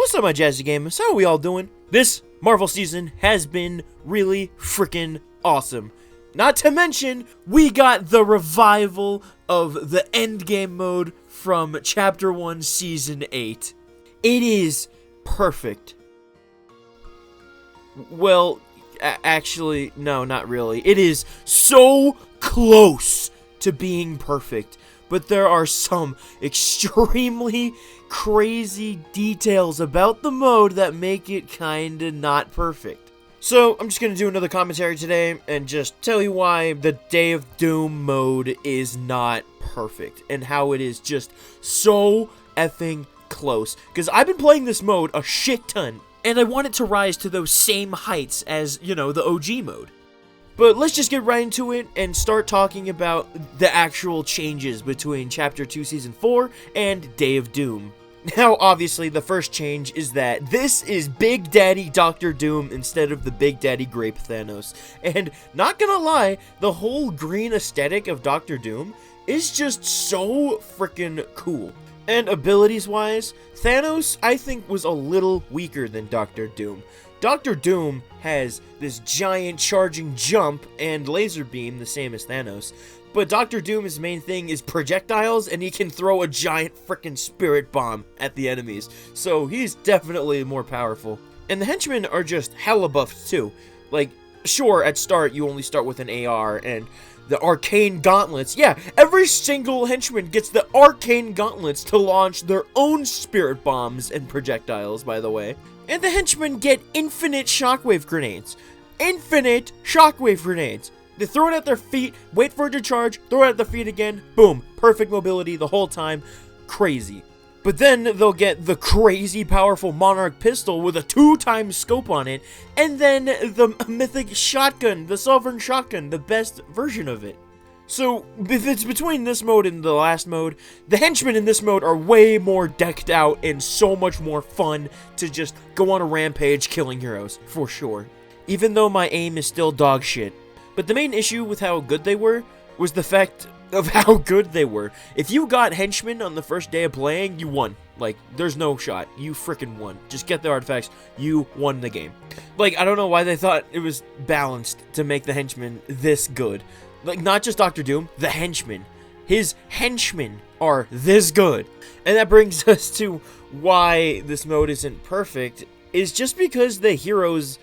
What's up, my jazzy gamers? How are we all doing? This Marvel season has been really freaking awesome. Not to mention, we got the revival of the endgame mode from Chapter 1, Season 8. It is perfect. Well, actually, no, not really. It is so close to being perfect. But there are some extremely crazy details about the mode that make it kinda not perfect. So, I'm just gonna do another commentary today and just tell you why the Day of Doom mode is not perfect and how it is just so effing close. Because I've been playing this mode a shit ton, and I want it to rise to those same heights as, you know, the OG mode. But let's just get right into it and start talking about the actual changes between Chapter 2 Season 4 and Day of Doom. Now, obviously, the first change is that this is Big Daddy Dr. Doom instead of the Big Daddy Grape Thanos. And not gonna lie, the whole green aesthetic of Dr. Doom is just so freaking cool. And abilities-wise, Thanos, I think, was a little weaker than Dr. Doom. Dr. Doom has this giant charging jump and laser beam, the same as Thanos. But Dr. Doom's main thing is projectiles, and he can throw a giant frickin' spirit bomb at the enemies. So he's definitely more powerful. And the henchmen are just hella buffed too. Like, sure, at start you only start with an AR and the arcane gauntlets. Yeah, every single henchman gets the arcane gauntlets to launch their own spirit bombs and projectiles, by the way. And the henchmen get infinite shockwave grenades. Infinite shockwave grenades. They throw it at their feet, wait for it to charge, throw it at their feet again, boom. Perfect mobility the whole time. Crazy. But then they'll get the crazy powerful Monarch pistol with a 2x scope on it, and then the mythic shotgun, the Sovereign Shotgun, the best version of it. So, if it's between this mode and the last mode, the henchmen in this mode are way more decked out and so much more fun to just go on a rampage killing heroes, for sure. Even though my aim is still dog shit. But the main issue with how good they were was the fact of how good they were. If you got henchmen on the first day of playing, you won. Like, there's no shot. You frickin' won. Just get the artifacts. You won the game. Like, I don't know why they thought it was balanced to make the henchmen this good. Like, not just Dr. Doom, the henchmen. His henchmen are this good. And that brings us to why this mode isn't perfect, is just because the heroes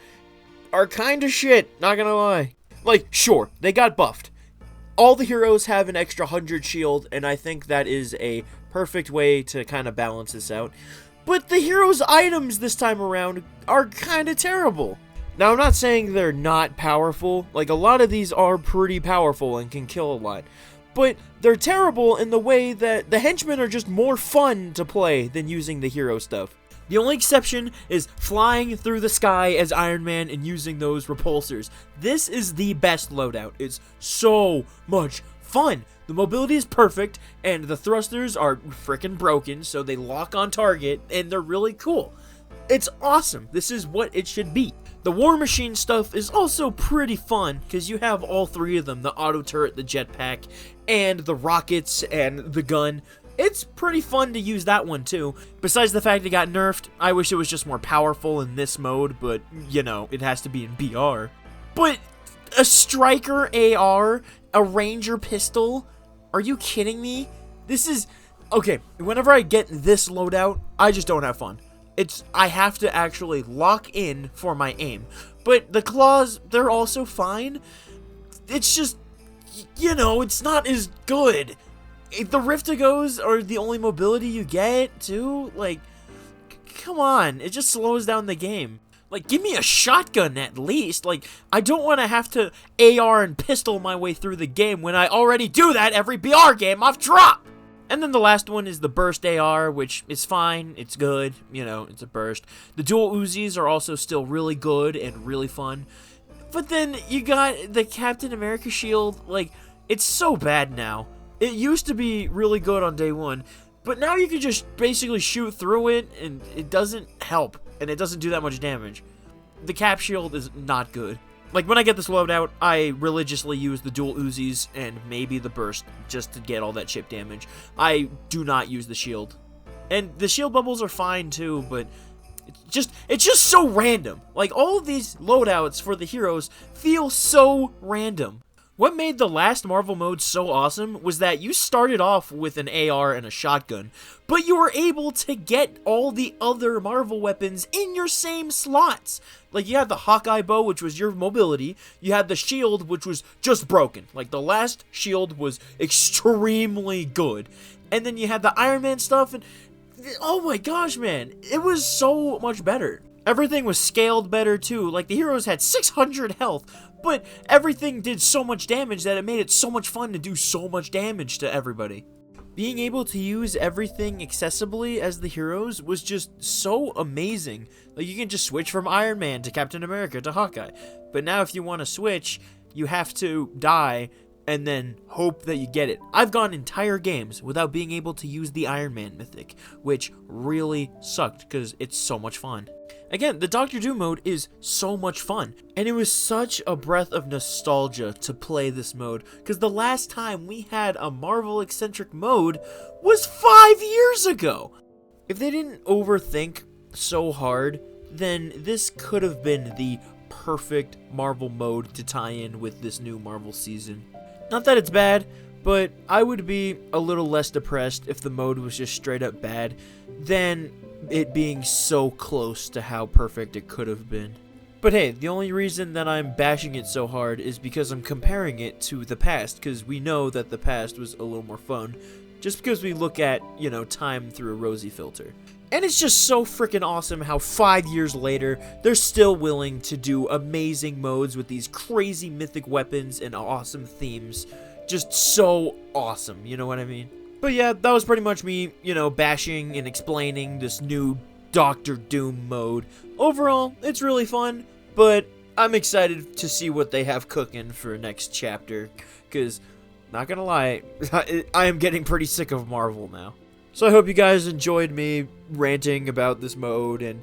are kinda shit, not gonna lie. Like, sure, they got buffed. All the heroes have an extra 100 shield, and I think that is a perfect way to kind of balance this out. But the heroes' items this time around are kind of terrible. Now, I'm not saying they're not powerful. Like, a lot of these are pretty powerful and can kill a lot. But they're terrible in the way that the henchmen are just more fun to play than using the hero stuff. The only exception is flying through the sky as Iron Man and using those repulsors. This is the best loadout. It's so much fun. The mobility is perfect, and the thrusters are freaking broken, so they lock on target, and they're really cool. It's awesome. This is what it should be. The War Machine stuff is also pretty fun, because you have all three of them, the auto turret, the jetpack, and the rockets, and the gun. It's pretty fun to use that one too. Besides the fact it got nerfed, I wish it was just more powerful in this mode, but, you know, it has to be in BR. But a Striker AR, a Ranger pistol, are you kidding me? This is... Okay, whenever I get this loadout, I just don't have fun. I have to actually lock in for my aim. But the claws, they're also fine. It's just, you know, it's not as good. The Riftigos are the only mobility you get, too? Like, come on. It just slows down the game. Like, give me a shotgun at least. Like, I don't want to have to AR and pistol my way through the game when I already do that every BR game I've dropped. And then the last one is the Burst AR, which is fine. It's good. You know, it's a burst. The dual Uzis are also still really good and really fun. But then you got the Captain America shield. Like, it's so bad now. It used to be really good on day one, but now you can just basically shoot through it, and it doesn't help, and it doesn't do that much damage. The Cap shield is not good. Like, when I get this loadout, I religiously use the dual Uzis and maybe the burst just to get all that chip damage. I do not use the shield. And the shield bubbles are fine too, but It's just so random. Like, all of these loadouts for the heroes feel so random. What made the last Marvel mode so awesome was that you started off with an AR and a shotgun, but you were able to get all the other Marvel weapons in your same slots. Like, you had the Hawkeye bow, which was your mobility. You had the shield, which was just broken. Like, the last shield was extremely good. And then you had the Iron Man stuff, and oh my gosh, man, it was so much better. Everything was scaled better, too. Like, the heroes had 600 health, but everything did so much damage that it made it so much fun to do so much damage to everybody. Being able to use everything accessibly as the heroes was just so amazing. Like, you can just switch from Iron Man to Captain America to Hawkeye. But now if you want to switch, you have to die and then hope that you get it. I've gone entire games without being able to use the Iron Man mythic, which really sucked because it's so much fun. Again, the Doctor Doom mode is so much fun, and it was such a breath of nostalgia to play this mode, because the last time we had a Marvel-eccentric mode was 5 years ago! If they didn't overthink so hard, then this could have been the perfect Marvel mode to tie in with this new Marvel season. Not that it's bad, but I would be a little less depressed if the mode was just straight up bad than it being so close to how perfect it could have been. But hey, the only reason that I'm bashing it so hard is because I'm comparing it to the past, because we know that the past was a little more fun, just because we look at, you know, time through a rosy filter. And it's just so freaking awesome how 5 years later, they're still willing to do amazing modes with these crazy mythic weapons and awesome themes. Just so awesome, you know what I mean? But yeah, that was pretty much me, you know, bashing and explaining this new Doctor Doom mode. Overall, it's really fun, but I'm excited to see what they have cooking for next chapter, because, not gonna lie, I am getting pretty sick of Marvel now. So I hope you guys enjoyed me ranting about this mode and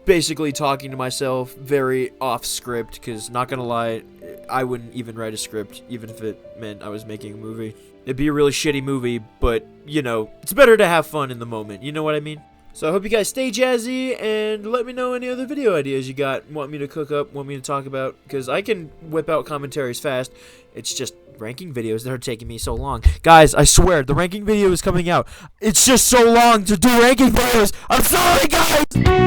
basically talking to myself very off script, because, not gonna lie, I wouldn't even write a script, even if it meant I was making a movie. It'd be a really shitty movie, but, you know, it's better to have fun in the moment, you know what I mean? So I hope you guys stay jazzy, and let me know any other video ideas you got, want me to cook up, want me to talk about, because I can whip out commentaries fast. It's just ranking videos that are taking me so long. Guys, I swear, the ranking video is coming out. It's just so long to do ranking videos. I'm sorry, guys!